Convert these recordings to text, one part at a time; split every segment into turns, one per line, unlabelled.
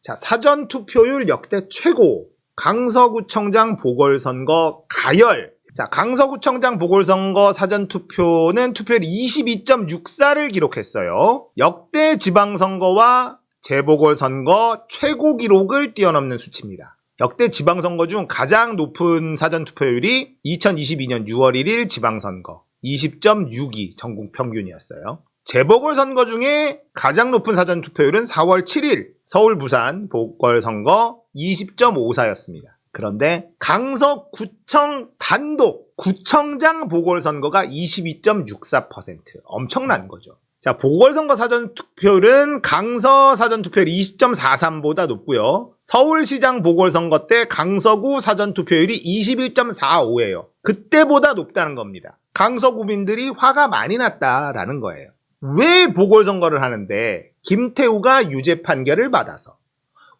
자, 사전투표율 역대 최고. 강서구청장 보궐선거 가열. 자, 강서구청장 보궐선거 사전투표는 투표율 22.64를 기록했어요. 역대 지방선거와 재보궐선거 최고 기록을 뛰어넘는 수치입니다. 역대 지방선거 중 가장 높은 사전투표율이 2022년 6월 1일 지방선거 20.62 전국 평균이었어요. 재보궐선거 중에 가장 높은 사전투표율은 4월 7일 서울 부산 보궐선거 20.54였습니다. 그런데 강서구청 단독 구청장 보궐선거가 22.64%. 엄청난 거죠. 자, 보궐선거 사전투표율은 강서 사전투표율 20.43보다 높고요. 서울시장 보궐선거 때 강서구 사전투표율이 21.45예요. 그때보다 높다는 겁니다. 강서구민들이 화가 많이 났다라는 거예요. 왜 보궐선거를 하는데 김태우가 유죄 판결을 받아서.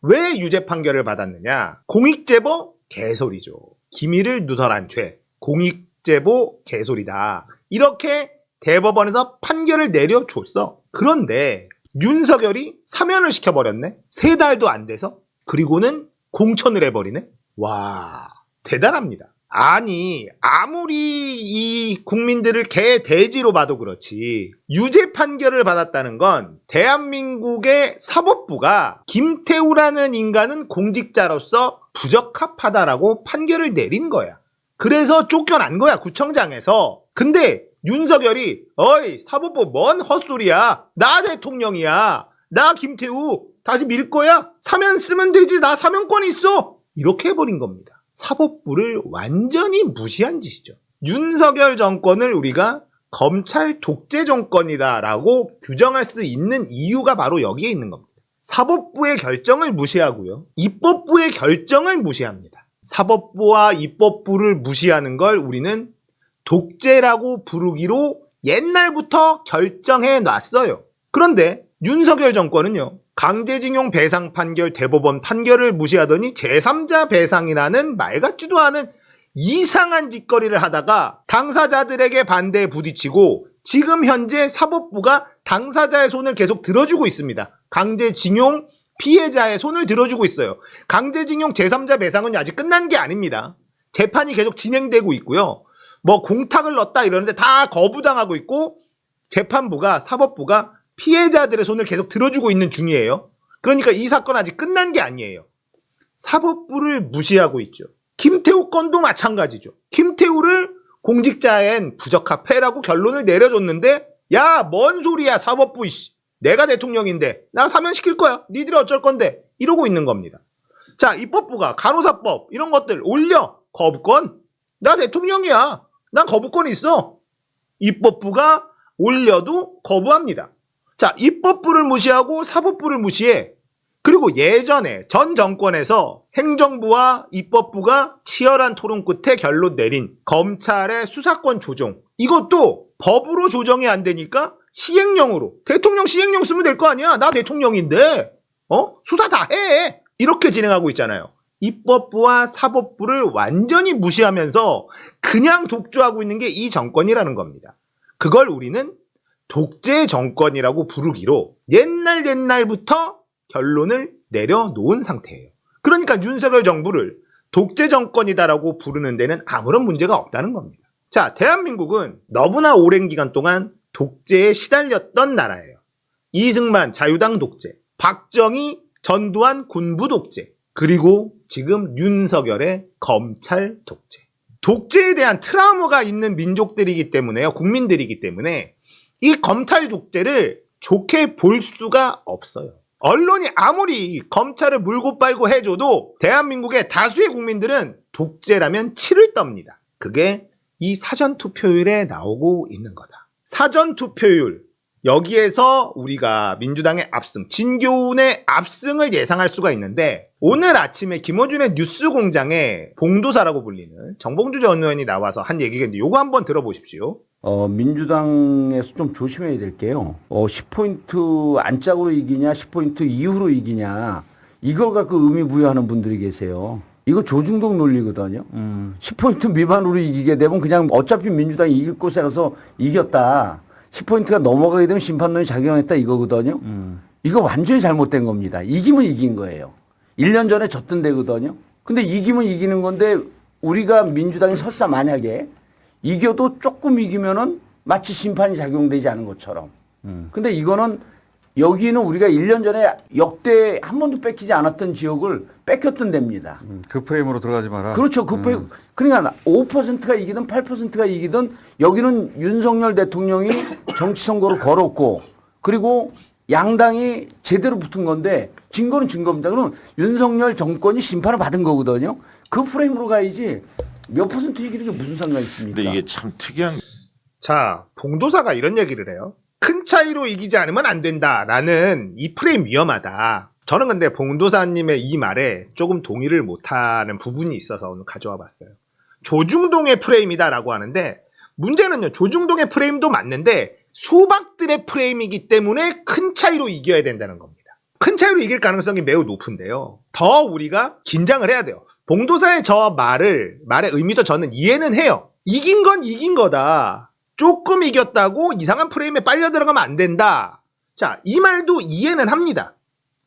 왜 유죄 판결을 받았느냐? 공익제보? 개소리죠. 기밀을 누설한 죄. 공익제보? 개소리다. 이렇게 대법원에서 판결을 내려줬어. 그런데 윤석열이 사면을 시켜버렸네. 3달도 안 돼서. 그리고는 공천을 해버리네. 와, 대단합니다. 아니, 아무리 이 국민들을 개돼지로 봐도 그렇지 유죄 판결을 받았다는 건 대한민국의 사법부가 김태우라는 인간은 공직자로서 부적합하다라고 판결을 내린 거야. 그래서 쫓겨난 거야, 구청장에서. 근데 윤석열이 어이, 사법부 뭔 헛소리야. 나 대통령이야. 나 김태우 다시 밀 거야. 사면 쓰면 되지. 나 사면권 있어. 이렇게 해버린 겁니다. 사법부를 완전히 무시한 짓이죠. 윤석열 정권을 우리가 검찰 독재 정권이다라고 규정할 수 있는 이유가 바로 여기에 있는 겁니다. 사법부의 결정을 무시하고요. 입법부의 결정을 무시합니다. 사법부와 입법부를 무시하는 걸 우리는 독재라고 부르기로 옛날부터 결정해 놨어요. 그런데 윤석열 정권은요. 강제징용 배상 판결, 대법원 판결을 무시하더니 제3자 배상이라는 말 같지도 않은 이상한 짓거리를 하다가 당사자들에게 반대에 부딪히고 지금 현재 사법부가 당사자의 손을 계속 들어주고 있습니다. 강제징용 피해자의 손을 들어주고 있어요. 강제징용 제3자 배상은 아직 끝난 게 아닙니다. 재판이 계속 진행되고 있고요. 뭐 공탁을 넣었다 이러는데 다 거부당하고 있고 재판부가 사법부가 피해자들의 손을 계속 들어주고 있는 중이에요. 그러니까 이 사건 아직 끝난 게 아니에요. 사법부를 무시하고 있죠. 김태우 건도 마찬가지죠. 김태우를 공직자엔 부적합해라고 결론을 내려줬는데 야, 뭔 소리야 사법부 이씨. 내가 대통령인데 나 사면시킬 거야. 니들이 어쩔 건데 이러고 있는 겁니다. 자, 입법부가 간호사법 이런 것들 올려. 거부권. 나 대통령이야. 난 거부권 있어. 입법부가 올려도 거부합니다. 자, 입법부를 무시하고 사법부를 무시해. 그리고 예전에 전 정권에서 행정부와 입법부가 치열한 토론 끝에 결론 내린 검찰의 수사권 조정. 이것도 법으로 조정이 안 되니까 시행령으로. 대통령 시행령 쓰면 될 거 아니야. 나 대통령인데. 수사 다 해. 이렇게 진행하고 있잖아요. 입법부와 사법부를 완전히 무시하면서 그냥 독주하고 있는 게 이 정권이라는 겁니다. 그걸 우리는 독재 정권이라고 부르기로 옛날부터 결론을 내려놓은 상태예요. 그러니까 윤석열 정부를 독재 정권이다라고 부르는 데는 아무런 문제가 없다는 겁니다. 자, 대한민국은 너무나 오랜 기간 동안 독재에 시달렸던 나라예요. 이승만 자유당 독재, 박정희 전두환 군부 독재, 그리고 지금 윤석열의 검찰 독재. 독재에 대한 트라우마가 있는 민족들이기 때문에요. 국민들이기 때문에 이 검찰 독재를 좋게 볼 수가 없어요. 언론이 아무리 검찰을 물고 빨고 해줘도 대한민국의 다수의 국민들은 독재라면 치를 떱니다. 그게 이 사전투표율에 나오고 있는 거다. 사전투표율, 여기에서 우리가 민주당의 압승, 진교훈의 압승을 예상할 수가 있는데 오늘 아침에 김어준의 뉴스공장에 봉도사라고 불리는 정봉주 전 의원이 나와서 한 얘기가 있는데 요거 한번 들어보십시오.
민주당에서 좀 조심해야 될 게요. 10포인트 안짝으로 이기냐, 10포인트 이후로 이기냐, 이걸 갖고 의미 부여하는 분들이 계세요. 이거 조중동 논리거든요. 10포인트 미만으로 이기게 되면 그냥 어차피 민주당이 이길 곳에 가서 이겼다. 10포인트가 넘어가게 되면 심판론이 작용했다 이거거든요. 이거 완전히 잘못된 겁니다. 이기면 이긴 거예요. 1년 전에 졌던 데거든요. 근데 이기면 이기는 건데 우리가 민주당이 설사 만약에 이겨도 조금 이기면은 마치 심판이 작용되지 않은 것처럼. 근데 이거는 여기는 우리가 1년 전에 역대 한 번도 뺏기지 않았던 지역을 뺏겼던 데입니다.
그 프레임으로 들어가지 마라.
그렇죠. 그러니까 5%가 이기든 8%가 이기든 여기는 윤석열 대통령이 정치 선거를 걸었고 그리고 양당이 제대로 붙은 건데 증거는 증거입니다. 그럼 윤석열 정권이 심판을 받은 거거든요. 그 프레임으로 가야지 몇 퍼센트 이기는 게 무슨 상관이 있습니까?
근데 이게 참 특이한.
자, 봉도사가 이런 얘기를 해요. 큰 차이로 이기지 않으면 안 된다라는 이 프레임 위험하다. 저는 근데 봉도사님의 이 말에 조금 동의를 못하는 부분이 있어서 오늘 가져와 봤어요. 조중동의 프레임이다라고 하는데 문제는요. 조중동의 프레임도 맞는데 수박들의 프레임이기 때문에 큰 차이로 이겨야 된다는 겁니다. 큰 차이로 이길 가능성이 매우 높은데요. 더 우리가 긴장을 해야 돼요. 봉도사의 저 말의 의미도 저는 이해는 해요. 이긴 건 이긴 거다. 조금 이겼다고 이상한 프레임에 빨려 들어가면 안 된다. 자, 이 말도 이해는 합니다.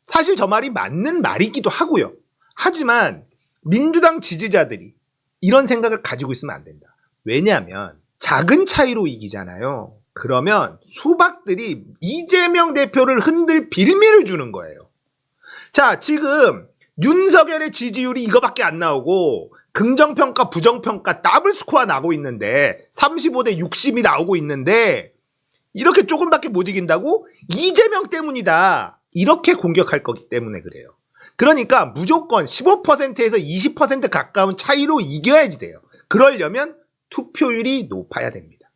사실 저 말이 맞는 말이기도 하고요. 하지만 민주당 지지자들이 이런 생각을 가지고 있으면 안 된다. 왜냐하면 작은 차이로 이기잖아요. 그러면 수박들이 이재명 대표를 흔들 빌미를 주는 거예요. 자, 지금 윤석열의 지지율이 이거밖에 안 나오고 긍정평가, 부정평가 더블 스코어 나고 있는데 35대 60이 나오고 있는데 이렇게 조금밖에 못 이긴다고? 이재명 때문이다. 이렇게 공격할 거기 때문에 그래요. 그러니까 무조건 15%에서 20% 가까운 차이로 이겨야지 돼요. 그러려면 투표율이 높아야 됩니다.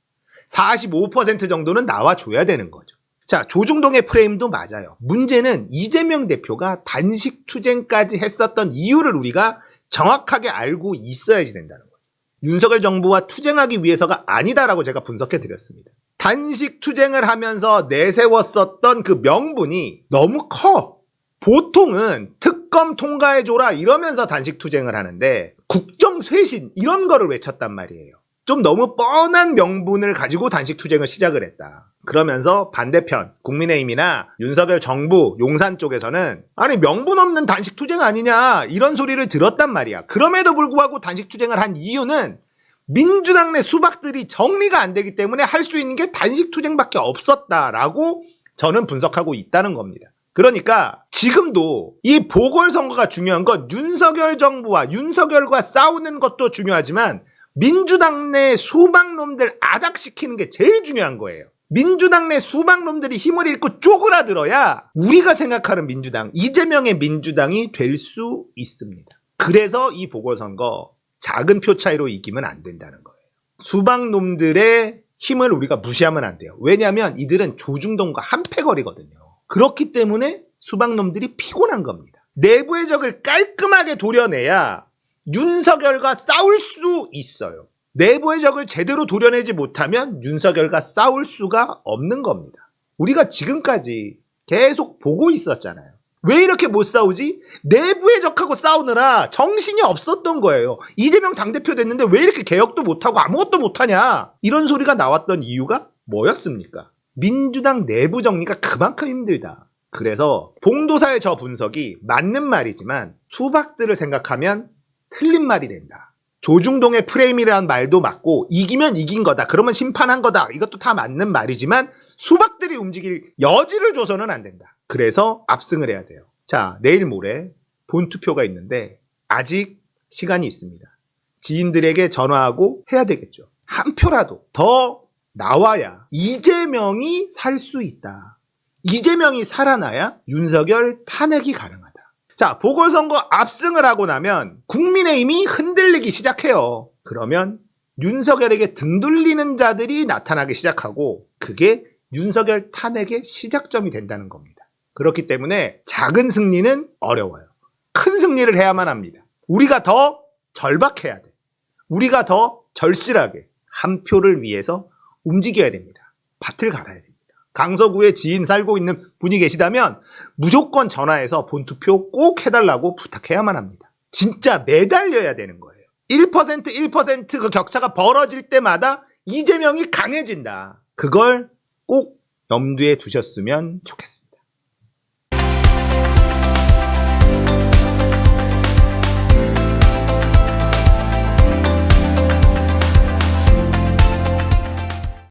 45% 정도는 나와줘야 되는 거죠. 자, 조중동의 프레임도 맞아요. 문제는 이재명 대표가 단식 투쟁까지 했었던 이유를 우리가 정확하게 알고 있어야지 된다는 거예요. 윤석열 정부와 투쟁하기 위해서가 아니다라고 제가 분석해 드렸습니다. 단식 투쟁을 하면서 내세웠었던 그 명분이 너무 커. 보통은 특검 통과해줘라 이러면서 단식 투쟁을 하는데 국정쇄신 이런 거를 외쳤단 말이에요. 좀 너무 뻔한 명분을 가지고 단식 투쟁을 시작을 했다. 그러면서 반대편 국민의힘이나 윤석열 정부 용산 쪽에서는 아니 명분 없는 단식 투쟁 아니냐 이런 소리를 들었단 말이야. 그럼에도 불구하고 단식 투쟁을 한 이유는 민주당 내 수박들이 정리가 안 되기 때문에 할 수 있는 게 단식 투쟁밖에 없었다라고 저는 분석하고 있다는 겁니다. 그러니까 지금도 이 보궐선거가 중요한 건 윤석열 정부와 윤석열과 싸우는 것도 중요하지만 민주당 내 수박놈들 아닥시키는 게 제일 중요한 거예요. 민주당 내 수박놈들이 힘을 잃고 쪼그라들어야 우리가 생각하는 민주당, 이재명의 민주당이 될 수 있습니다. 그래서 이 보궐선거 작은 표 차이로 이기면 안 된다는 거예요. 수박놈들의 힘을 우리가 무시하면 안 돼요. 왜냐하면 이들은 조중동과 한패거리거든요. 그렇기 때문에 수박놈들이 피곤한 겁니다. 내부의 적을 깔끔하게 도려내야 윤석열과 싸울 수 있어요. 내부의 적을 제대로 도려내지 못하면 윤석열과 싸울 수가 없는 겁니다. 우리가 지금까지 계속 보고 있었잖아요. 왜 이렇게 못 싸우지? 내부의 적하고 싸우느라 정신이 없었던 거예요. 이재명 당대표 됐는데 왜 이렇게 개혁도 못하고 아무것도 못하냐? 이런 소리가 나왔던 이유가 뭐였습니까? 민주당 내부 정리가 그만큼 힘들다. 그래서 봉도사의 저 분석이 맞는 말이지만 수박들을 생각하면 틀린 말이 된다. 조중동의 프레임이라는 말도 맞고 이기면 이긴 거다. 그러면 심판한 거다. 이것도 다 맞는 말이지만 수박들이 움직일 여지를 줘서는 안 된다. 그래서 압승을 해야 돼요. 자, 내일 모레 본투표가 있는데 아직 시간이 있습니다. 지인들에게 전화하고 해야 되겠죠. 한 표라도 더 나와야 이재명이 살 수 있다. 이재명이 살아나야 윤석열 탄핵이 가능하다. 자, 보궐선거 압승을 하고 나면 국민의힘이 흔들리기 시작해요. 그러면 윤석열에게 등 돌리는 자들이 나타나기 시작하고 그게 윤석열 탄핵의 시작점이 된다는 겁니다. 그렇기 때문에 작은 승리는 어려워요. 큰 승리를 해야만 합니다. 우리가 더 절박해야 돼. 우리가 더 절실하게 한 표를 위해서 움직여야 됩니다. 밭을 갈아야 됩니다. 강서구에 지인 살고 있는 분이 계시다면 무조건 전화해서 본투표 꼭 해달라고 부탁해야만 합니다. 진짜 매달려야 되는 거예요. 1% 그 격차가 벌어질 때마다 이재명이 강해진다. 그걸 꼭 염두에 두셨으면 좋겠습니다.